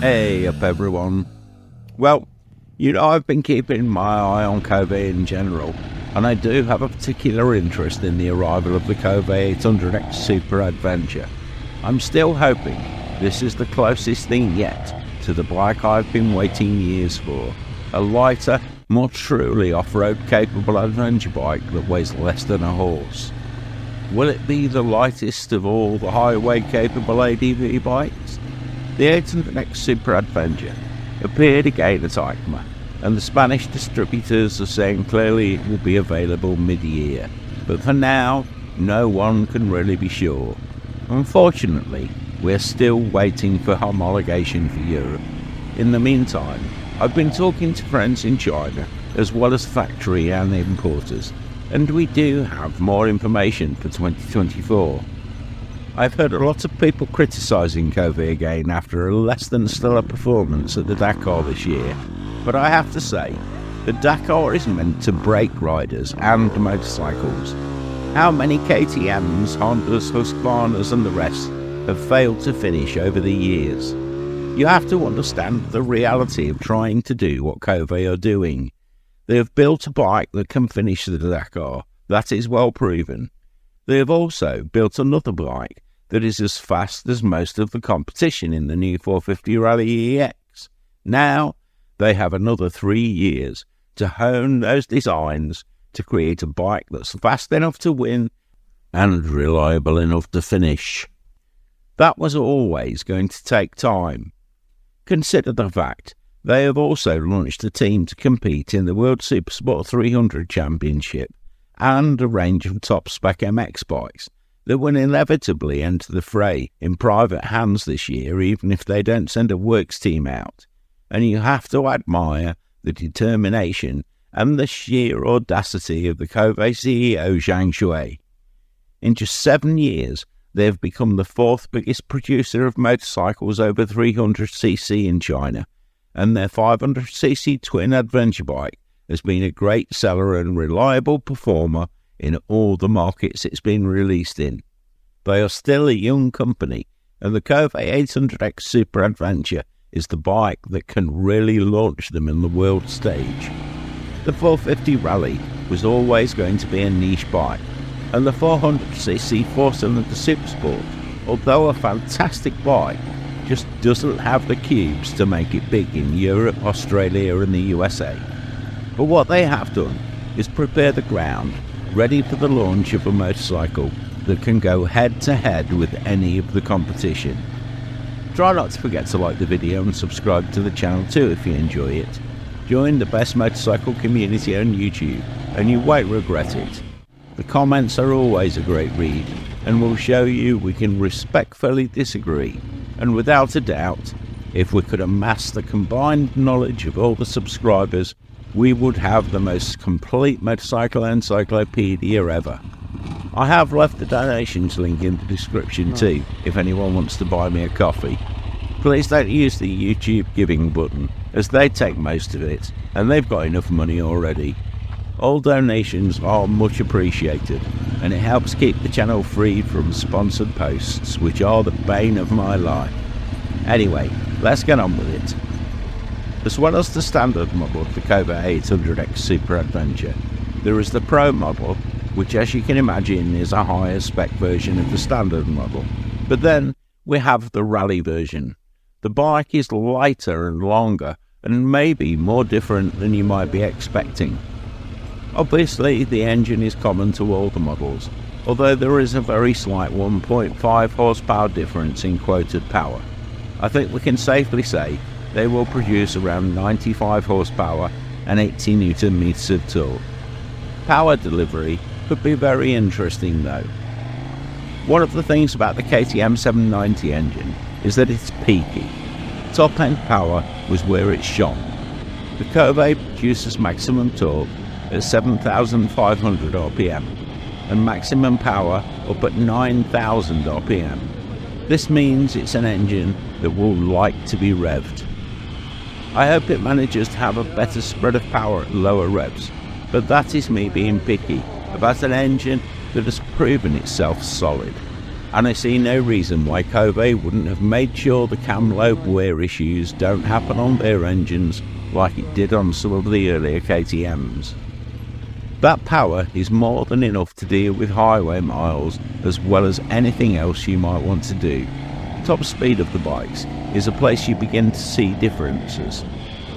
Hey up everyone. Well, I've been keeping my eye on Kove in general, and I do have a particular interest in the arrival of the Kove 800X Super Adventure. I'm still hoping this is the closest thing yet to the bike I've been waiting years for. A lighter, more truly off-road capable adventure bike that weighs less than a horse. Will it be the lightest of all the highway capable ADV bikes? The 800X Super Adventure appeared again at EICMA, and the Spanish distributors are saying clearly it will be available mid-year, but for now no one can really be sure. Unfortunately, we're still waiting for homologation for Europe. In the meantime, I've been talking to friends in China as well as factory and importers, and we do have more information for 2024. I've heard a lot of people criticising Kove again after a less than stellar performance at the Dakar this year, but I have to say, the Dakar is meant to break riders and motorcycles. How many KTMs, Hondas, Husqvarnas and the rest have failed to finish over the years? You have to understand the reality of trying to do what Kove are doing. They have built a bike that can finish the Dakar, that is well proven. They have also built another bike that is as fast as most of the competition in the new 450 Rally EX. Now, they have another 3 years to hone those designs to create a bike that's fast enough to win and reliable enough to finish. That was always going to take time. Consider the fact they have also launched a team to compete in the World Supersport 300 Championship and a range of top-spec MX bikes that will inevitably enter the fray in private hands this year, even if they don't send a works team out. And you have to admire the determination and the sheer audacity of the Kove CEO Zhang Shui. In just 7 years, they have become the 4th biggest producer of motorcycles over 300cc in China, and their 500cc twin adventure bike has been a great seller and reliable performer in all the markets it's been released in. They are still a young company, and the Kove 800X Super Adventure is the bike that can really launch them in the world stage. The 450 Rally was always going to be a niche bike, and the 400cc 4-cylinder Supersport, although a fantastic bike, just doesn't have the cubes to make it big in Europe, Australia and the USA. But what they have done is prepare the ground ready for the launch of a motorcycle that can go head to head with any of the competition. Try not to forget to like the video and subscribe to the channel too if you enjoy it. Join the best motorcycle community on YouTube and you won't regret it. The comments are always a great read and will show you we can respectfully disagree, and without a doubt, if we could amass the combined knowledge of all the subscribers, we would have the most complete motorcycle encyclopedia ever. I have left the donations link in the description too, if anyone wants to buy me a coffee. Please don't use the YouTube giving button, as they take most of it, and they've got enough money already. All donations are much appreciated, and it helps keep the channel free from sponsored posts, which are the bane of my life. Anyway, let's get on with it. As well as the standard model of the Kove 800X Super Adventure, there is the Pro model, which as you can imagine is a higher spec version of the standard model. But then we have the Rally version. The bike is lighter and longer, and maybe more different than you might be expecting. Obviously, the engine is common to all the models, although there is a very slight 1.5 horsepower difference in quoted power. I think we can safely say they will produce around 95 horsepower and 80 Newton meters of torque. Power delivery could be very interesting though. One of the things about the KTM 790 engine is that it's peaky. Top end power was where it shone. The Kove produces maximum torque at 7,500 RPM and maximum power up at 9,000 RPM. This means it's an engine that will like to be revved. I hope it manages to have a better spread of power at lower revs, but that is me being picky about an engine that has proven itself solid. and I see no reason why Kove wouldn't have made sure the cam lobe wear issues don't happen on their engines like it did on some of the earlier KTMs. That power is more than enough to deal with highway miles as well as anything else you might want to do. Top speed of the bikes is a place you begin to see differences.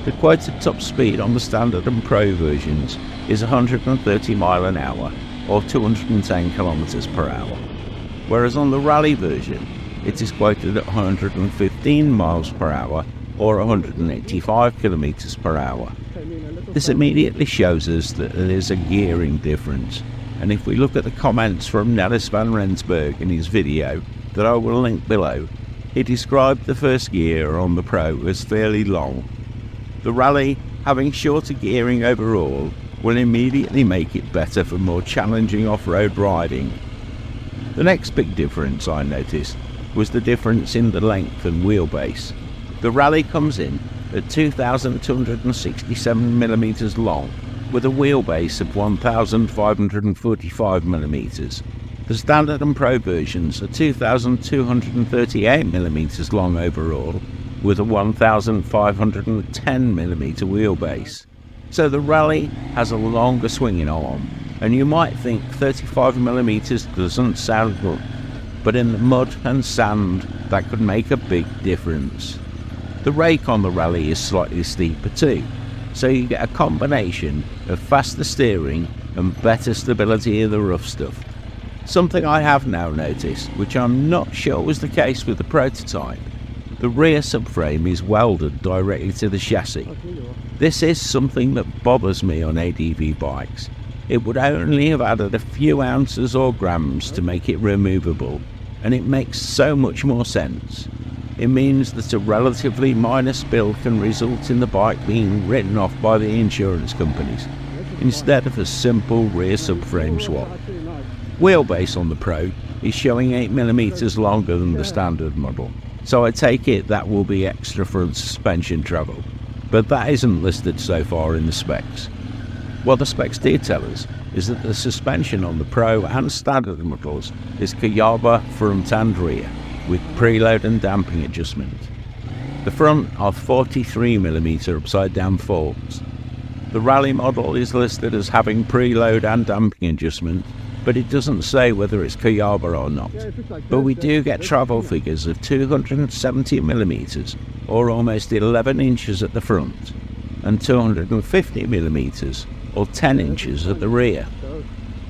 The quoted top speed on the standard and pro versions is 130 mile an hour or 210 km per hour, whereas on the rally version it is quoted at 115 miles per hour or 185 km per hour. This immediately shows us that there is a gearing difference, and if we look at the comments from Nellis van Rensburg in his video that I will link below, he described the first gear on the Pro as fairly long. The Rally, having shorter gearing overall, will immediately make it better for more challenging off-road riding. The next big difference I noticed was the difference in the length and wheelbase. The Rally comes in at 2,267mm long with a wheelbase of 1,545mm. The standard and pro versions are 2,238mm long overall with a 1,510mm wheelbase. So the Rally has a longer swinging arm, and you might think 35mm doesn't sound good, but in the mud and sand that could make a big difference. The rake on the Rally is slightly steeper too, so you get a combination of faster steering and better stability in the rough stuff. Something I have now noticed, which I'm not sure was the case with the prototype, the rear subframe is welded directly to the chassis. This is something that bothers me on ADV bikes. It would only have added a few ounces or grams to make it removable, and it makes so much more sense. It means that a relatively minor spill can result in the bike being written off by the insurance companies, instead of a simple rear subframe swap. Wheelbase on the Pro is showing 8mm longer than the standard model, so I take it that will be extra front suspension travel, but that isn't listed so far in the specs. What the specs do tell us is that the suspension on the Pro and standard models is Kove front and rear, with preload and damping adjustment. The front are 43mm upside down forks. The Rally model is listed as having preload and damping adjustment, but it doesn't say whether it's Kove or not. But we do get travel figures of 270mm or almost 11 inches at the front, and 250mm or 10 inches at the rear.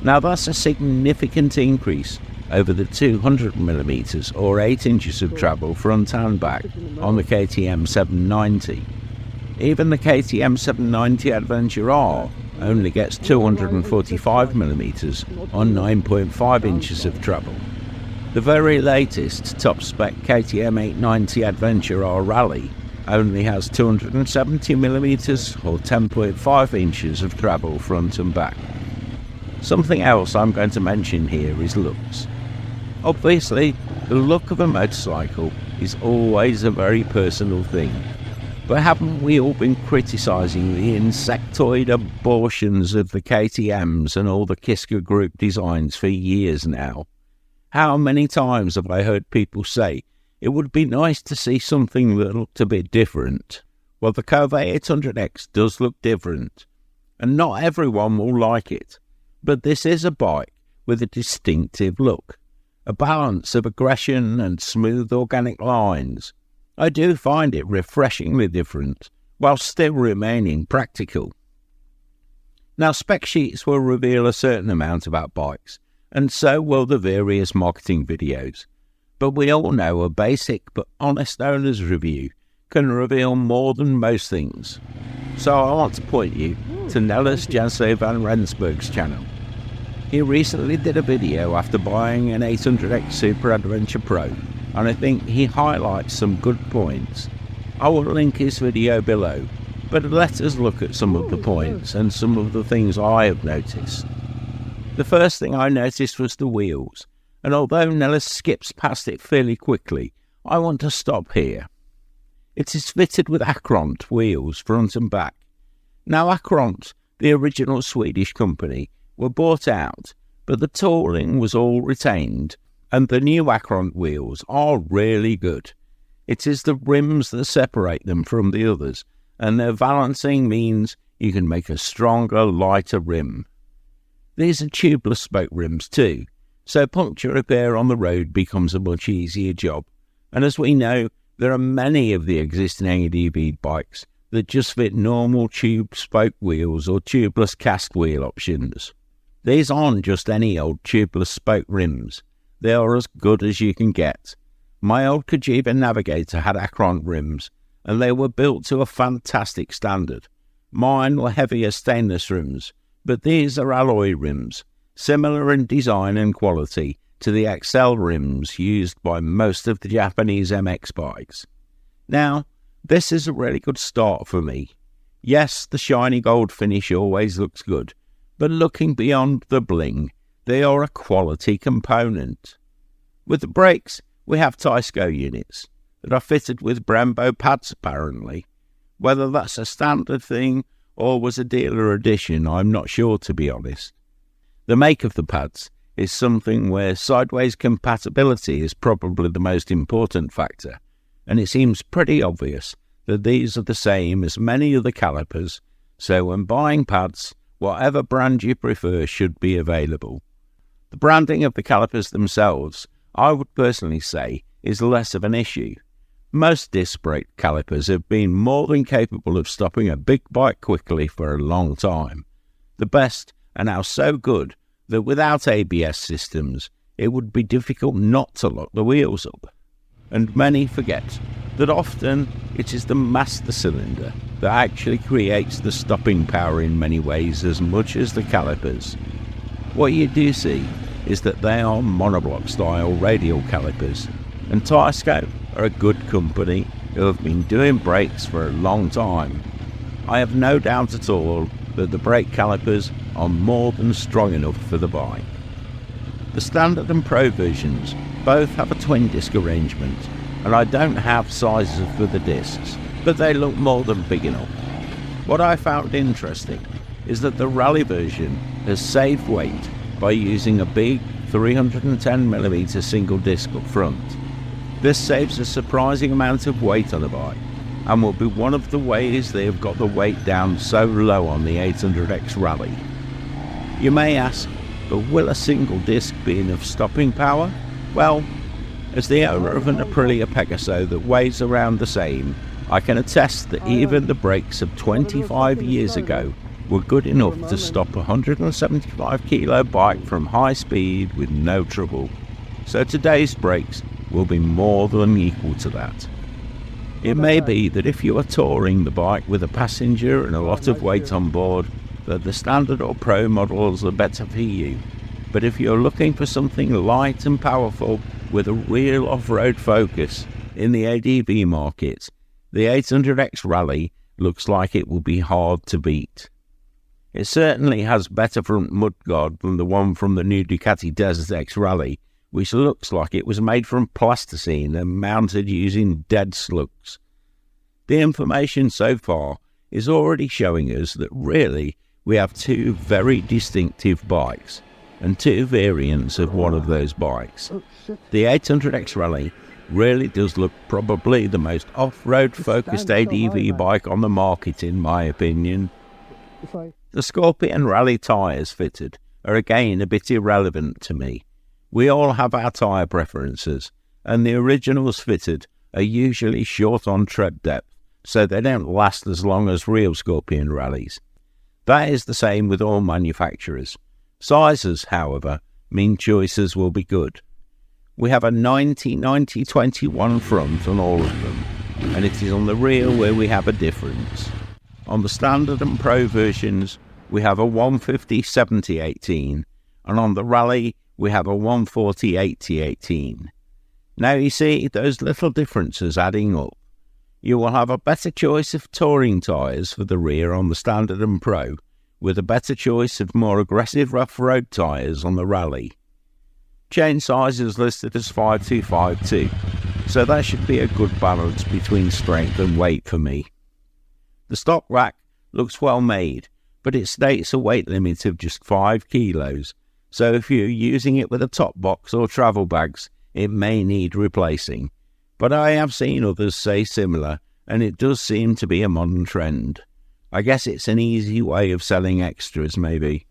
Now that's a significant increase over the 200mm or 8 inches of travel front and back on the KTM 790. Even the KTM 790 Adventure R only gets 245mm on 9.5 inches of travel. The very latest top spec KTM 890 Adventure R Rally only has 270mm or 10.5 inches of travel front and back. Something else I'm going to mention here is looks. Obviously, the look of a motorcycle is always a very personal thing. But haven't we all been criticising the insectoid abortions of the KTMs and all the Kiska Group designs for years now? How many times have I heard people say it would be nice to see something that looked a bit different? Well, the Kove 800X does look different, and not everyone will like it. But this is a bike with a distinctive look, a balance of aggression and smooth organic lines. I do find it refreshingly different, while still remaining practical. Now, spec sheets will reveal a certain amount about bikes, and so will the various marketing videos. But we all know a basic but honest owner's review can reveal more than most things. So I want to point you to Nellis van Rensburg's channel. He recently did a video after buying an 800X Super Adventure Pro, and I think he highlights some good points. I will link his video below, but let us look at some of the points and some of the things I have noticed. The first thing I noticed was the wheels, and although Nellis skips past it fairly quickly, I want to stop here. It is fitted with Acront wheels front and back. Now Acront, the original Swedish company, were bought out, but the tooling was all retained, And the new Acron wheels are really good. It is the rims that separate them from the others, and their balancing means you can make a stronger, lighter rim. These are tubeless spoke rims too, so puncture repair on the road becomes a much easier job. And as we know, there are many of the existing ADV bikes that just fit normal tube spoke wheels or tubeless cast wheel options. These aren't just any old tubeless spoke rims. They are as good as you can get. My old Kojima Navigator had Acron rims, and they were built to a fantastic standard. Mine were heavier stainless rims, but these are alloy rims, similar in design and quality to the XL rims used by most of the Japanese MX bikes. Now, this is a really good start for me. Yes, the shiny gold finish always looks good, but looking beyond the bling, they are a quality component. With the brakes, we have Tysco units that are fitted with Brembo pads apparently. Whether that's a standard thing or was a dealer edition, I'm not sure, to be honest. The make of the pads is something where sideways compatibility is probably the most important factor, and it seems pretty obvious that these are the same as many other calipers, so when buying pads, whatever brand you prefer should be available. The branding of the calipers themselves, I would personally say, is less of an issue. Most disc brake calipers have been more than capable of stopping a big bike quickly for a long time. The best are now so good that without ABS systems, it would be difficult not to lock the wheels up. And many forget that often it is the master cylinder that actually creates the stopping power in many ways as much as the calipers. What you do see is that they are monoblock style radial calipers, and Tysco are a good company who have been doing brakes for a long time. I have no doubt at all that the brake calipers are more than strong enough for the bike. The Standard and Pro versions both have a twin disc arrangement, and I don't have sizes for the discs, but they look more than big enough. What I found interesting is that the Rally version has saved weight by using a big 310mm single disc up front. This saves a surprising amount of weight on a bike, and will be one of the ways they have got the weight down so low on the 800X Rally. You may ask, but will a single disc be enough stopping power? Well, as the owner of an Aprilia Pegaso that weighs around the same, I can attest that even the brakes of 25 years ago were good enough to stop a 175 kilo bike from high speed with no trouble. So today's brakes will be more than equal to that. It may be that if you are touring the bike with a passenger and a lot of weight on board, that the Standard or Pro models are better for you. But if you're looking for something light and powerful with a real off-road focus in the ADV market, the 800X Rally looks like it will be hard to beat. It certainly has better front mudguard than the one from the new Ducati Desert X Rally, which looks like it was made from plasticine and mounted using dead slugs. The information so far is already showing us that really we have two very distinctive bikes, and two variants of one of those bikes. The 800X Rally really does look probably the most off-road focused ADV bike on the market in my opinion. The Scorpion Rally tyres fitted are again a bit irrelevant to me. We all have our tyre preferences, and the originals fitted are usually short on tread depth, so they don't last as long as real Scorpion Rallies. That is the same with all manufacturers. Sizes, however, mean choices will be good. We have a 90-90-21 front on all of them, and it is on the rear where we have a difference. On the Standard and Pro versions, we have a 150-70-18, and on the Rally, we have a 140-80-18. Now you see those little differences adding up. You will have a better choice of touring tyres for the rear on the Standard and Pro, with a better choice of more aggressive rough-road tyres on the Rally. Chain size is listed as 5252, so that should be a good balance between strength and weight for me. The stock rack looks well made, but it states a weight limit of just 5 kilos, so if you're using it with a top box or travel bags, it may need replacing. But I have seen others say similar, and it does seem to be a modern trend. I guess it's an easy way of selling extras, maybe.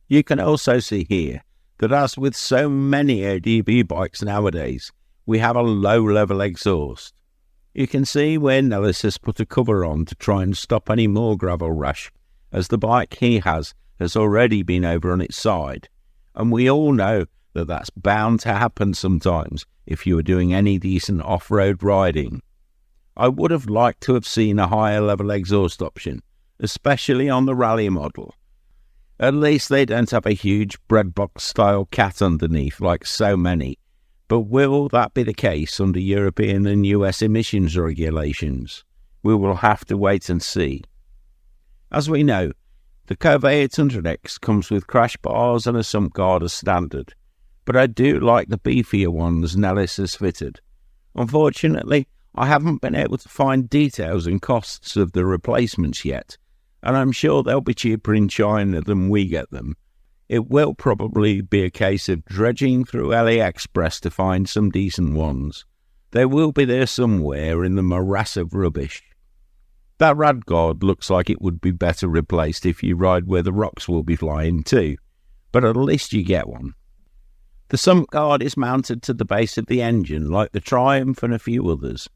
You can also see here that as with so many ADV bikes nowadays, we have a low-level exhaust. You can see where Nellis has put a cover on to try and stop any more gravel rash, as the bike he has already been over on its side. And we all know that that's bound to happen sometimes if you are doing any decent off-road riding. I would have liked to have seen a higher level exhaust option, especially on the rally model. At least they don't have a huge breadbox style cat underneath like so many, but will that be the case under European and US emissions regulations? We will have to wait and see. As we know, the Kove 800X comes with crash bars and a sump guard as standard, but I do like the beefier ones Nellis has fitted. Unfortunately, I haven't been able to find details and costs of the replacements yet, and I'm sure they'll be cheaper in China than we get them. It will probably be a case of dredging through AliExpress to find some decent ones. They will be there somewhere in the morass of rubbish. That rad guard looks like it would be better replaced if you ride where the rocks will be flying too, but at least you get one. The sump guard is mounted to the base of the engine like the Triumph and a few others.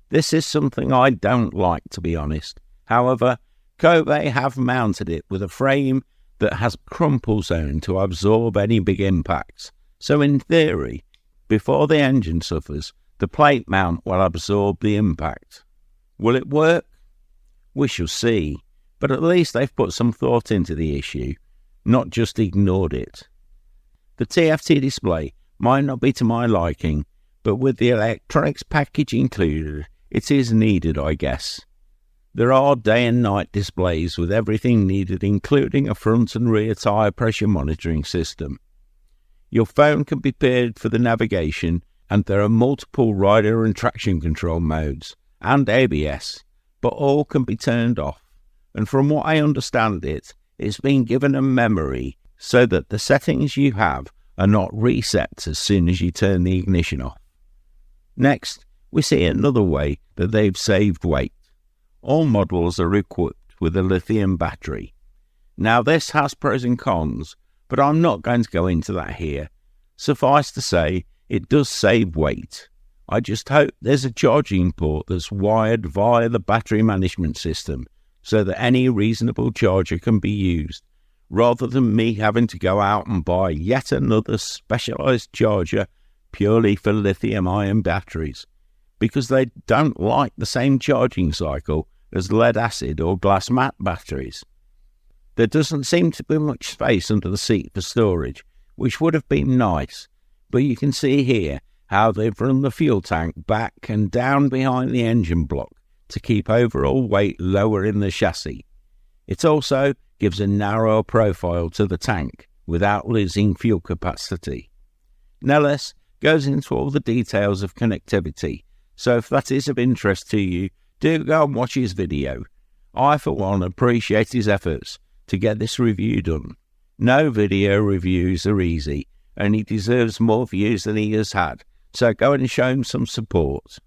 This is something I don't like, to be honest. However, Kove have mounted it with a frame that has a crumple zone to absorb any big impacts. So in theory, before the engine suffers, the plate mount will absorb the impact. Will it work? We shall see, but at least they've put some thought into the issue, not just ignored it. The TFT display might not be to my liking, but with the electronics package included, it is needed, I guess. There are day and night displays with everything needed, including a front and rear tyre pressure monitoring system. Your phone can be paired for the navigation, and there are multiple rider and traction control modes, and ABS, but all can be turned off, and from what I understand it's been given a memory so that the settings you have are not reset as soon as you turn the ignition off. Next, we see another way that they've saved weight. All models are equipped with a lithium battery. Now this has pros and cons, but I'm not going to go into that here. Suffice to say, it does save weight. I just hope there's a charging port that's wired via the battery management system so that any reasonable charger can be used, rather than me having to go out and buy yet another specialised charger purely for lithium-ion batteries, because they don't like the same charging cycle as lead-acid or glass mat batteries. There doesn't seem to be much space under the seat for storage, which would have been nice, but you can see here how they've run the fuel tank back and down behind the engine block to keep overall weight lower in the chassis. It also gives a narrower profile to the tank without losing fuel capacity. Nellis goes into all the details of connectivity, so if that is of interest to you, do go and watch his video. I, for one, appreciate his efforts to get this review done. No video reviews are easy, and he deserves more views than he has had, so go and show him some support.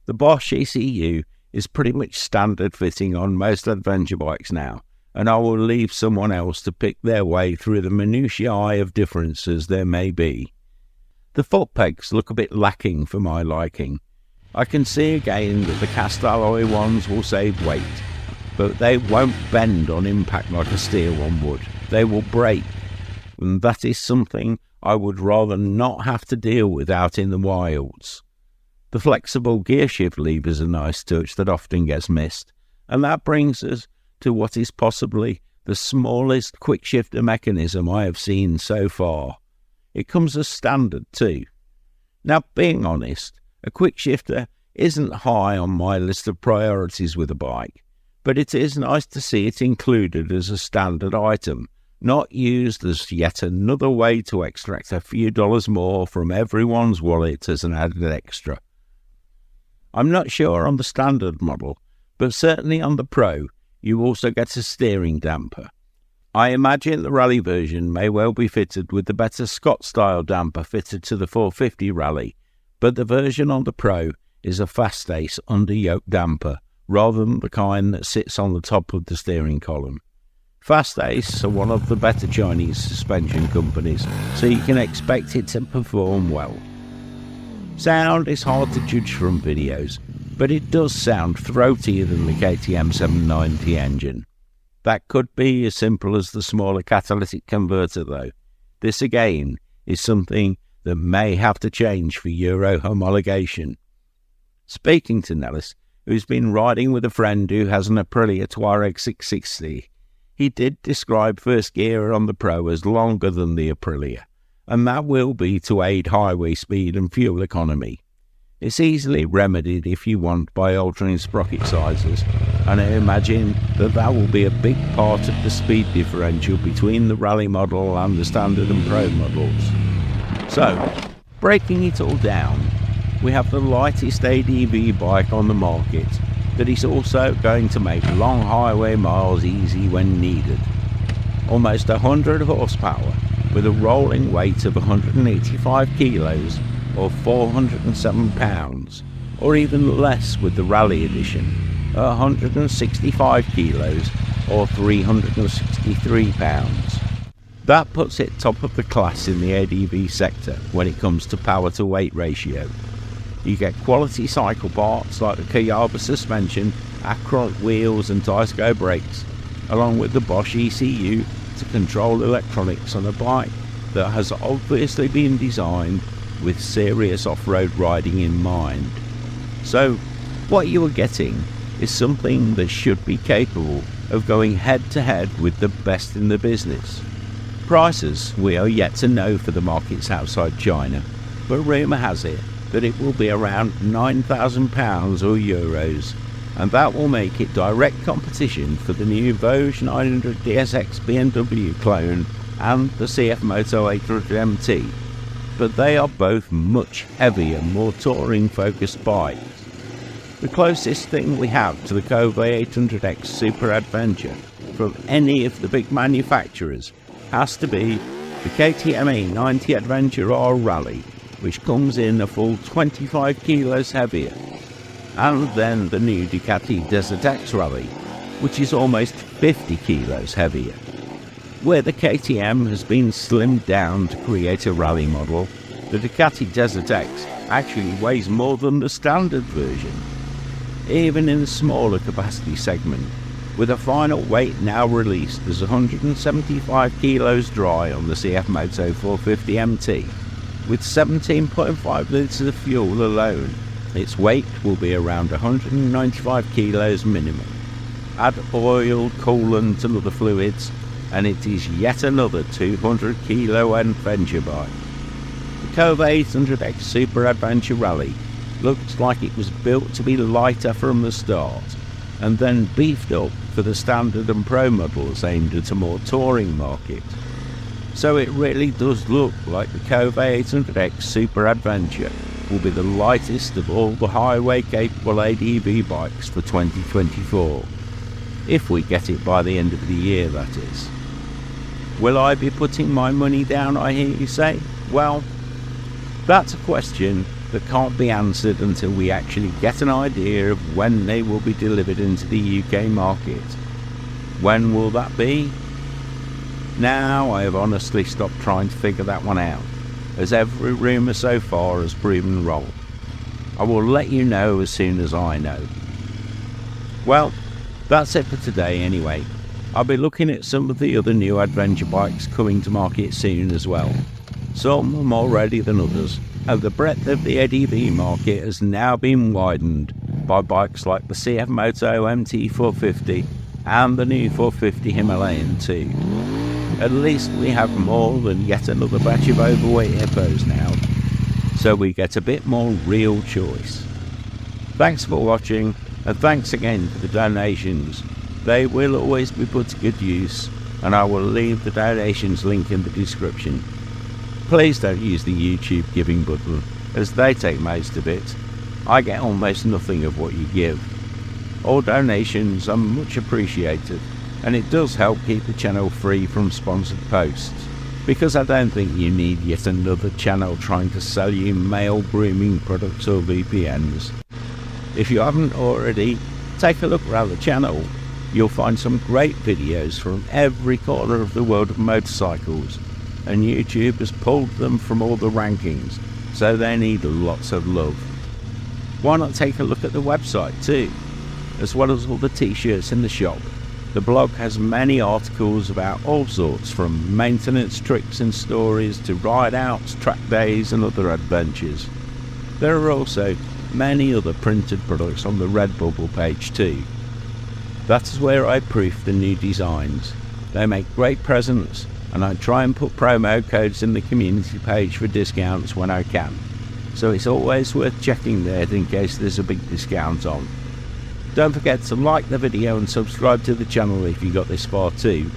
The Bosch ECU is pretty much standard fitting on most adventure bikes now, and I will leave someone else to pick their way through the minutiae of differences there may be. The foot pegs look a bit lacking for my liking. I can see again that the cast alloy ones will save weight, but they won't bend on impact like a steel one would. They will break, and that is something I would rather not have to deal with out in the wilds. The flexible gear shift lever is a nice touch that often gets missed, and that brings us to what is possibly the smallest quick shifter mechanism I have seen so far. It comes as standard too. Now, being honest, a quick shifter isn't high on my list of priorities with a bike, but it is nice to see it included as a standard item, not used as yet another way to extract a few dollars more from everyone's wallet as an added extra. I'm not sure on the standard model, but certainly on the Pro, you also get a steering damper. I imagine the Rally version may well be fitted with the better Scott-style damper fitted to the 450 Rally, but the version on the Pro is a fast-ace under-yoke damper rather than the kind that sits on the top of the steering column. Fast-Ace are one of the better Chinese suspension companies, so you can expect it to perform well. Sound is hard to judge from videos, but it does sound throatier than the KTM 790 engine. That could be as simple as the smaller catalytic converter though. This again is something that may have to change for Euro homologation. Speaking to Nellis, who's been riding with a friend who has an Aprilia Touareg 660, he did describe first gear on the Pro as longer than the Aprilia, and that will be to aid highway speed and fuel economy. It's easily remedied if you want by altering sprocket sizes, and I imagine that will be a big part of the speed differential between the Rally model and the Standard and Pro models. So, breaking it all down, we have the lightest ADV bike on the market that is also going to make long highway miles easy when needed. Almost 100 horsepower with a rolling weight of 185 kilos or 407 pounds, or even less with the Rally edition, 165 kilos or 363 pounds. That puts it top of the class in the ADV sector when it comes to power to weight ratio. You get quality cycle parts like the Kove suspension, Acron wheels and Tysco brakes, along with the Bosch ECU to control electronics on a bike that has obviously been designed with serious off-road riding in mind. So, what you are getting is something that should be capable of going head-to-head with the best in the business. Prices we are yet to know for the markets outside China, but rumour has it that it will be around £9,000 or euros, and that will make it direct competition for the new Kove 800X BMW clone and the CF Moto 800MT. But they are both much heavier, more touring-focused bikes. The closest thing we have to the Kove 800X Super Adventure from any of the big manufacturers has to be the KTM 90 Adventure R Rally, which comes in a full 25 kilos heavier, and then the new Ducati Desert X Rally, which is almost 50 kilos heavier. Where the KTM has been slimmed down to create a rally model, the Ducati Desert X actually weighs more than the standard version. Even in the smaller capacity segment, with a final weight now released as 175 kilos dry on the CF Moto 450 MT, with 17.5 litres of fuel alone, its weight will be around 195 kilos minimum. Add oil, coolant and other fluids, and it is yet another 200 kilo adventure bike. The Kove 800X Super Adventure Rally looks like it was built to be lighter from the start, and then beefed up for the Standard and Pro models aimed at a more touring market. So it really does look like the Kove 800X Super Adventure will be the lightest of all the highway-capable ADV bikes for 2024. If we get it by the end of the year, that is. Will I be putting my money down, I hear you say? Well, that's a question that can't be answered until we actually get an idea of when they will be delivered into the UK market. When will that be? Now I have honestly stopped trying to figure that one out, as every rumour so far has proven wrong. I will let you know as soon as I know. Well, that's it for today anyway. I'll be looking at some of the other new adventure bikes coming to market soon as well. Some are more ready than others, and the breadth of the ADV market has now been widened by bikes like the CF Moto MT450 and the new 450 Himalayan too. At least we have more than yet another batch of overweight hippos now, so we get a bit more real choice. Thanks for watching, and thanks again for the donations. They will always be put to good use, and I will leave the donations link in the description. Please don't use the YouTube giving button, as they take most of it. I get almost nothing of what you give. All donations are much appreciated, and it does help keep the channel free from sponsored posts, because I don't think you need yet another channel trying to sell you male grooming products or VPNs. If you haven't already, take a look around the channel. You'll find some great videos from every corner of the world of motorcycles, and YouTube has pulled them from all the rankings, so they need lots of love. Why not take a look at the website too? As well as all the t-shirts in the shop, the blog has many articles about all sorts, from maintenance tricks and stories to ride-outs, track days and other adventures. There are also many other printed products on the Redbubble page too. That is where I proof the new designs. They make great presents, and I try and put promo codes in the community page for discounts when I can, so it's always worth checking there in case there's a big discount on. Don't forget to like the video and subscribe to the channel if you got this far too.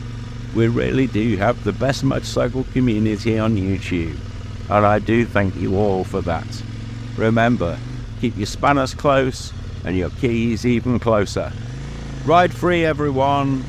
We really do have the best motorcycle community on YouTube, and I do thank you all for that. Remember, keep your spanners close and your keys even closer. Ride free, everyone!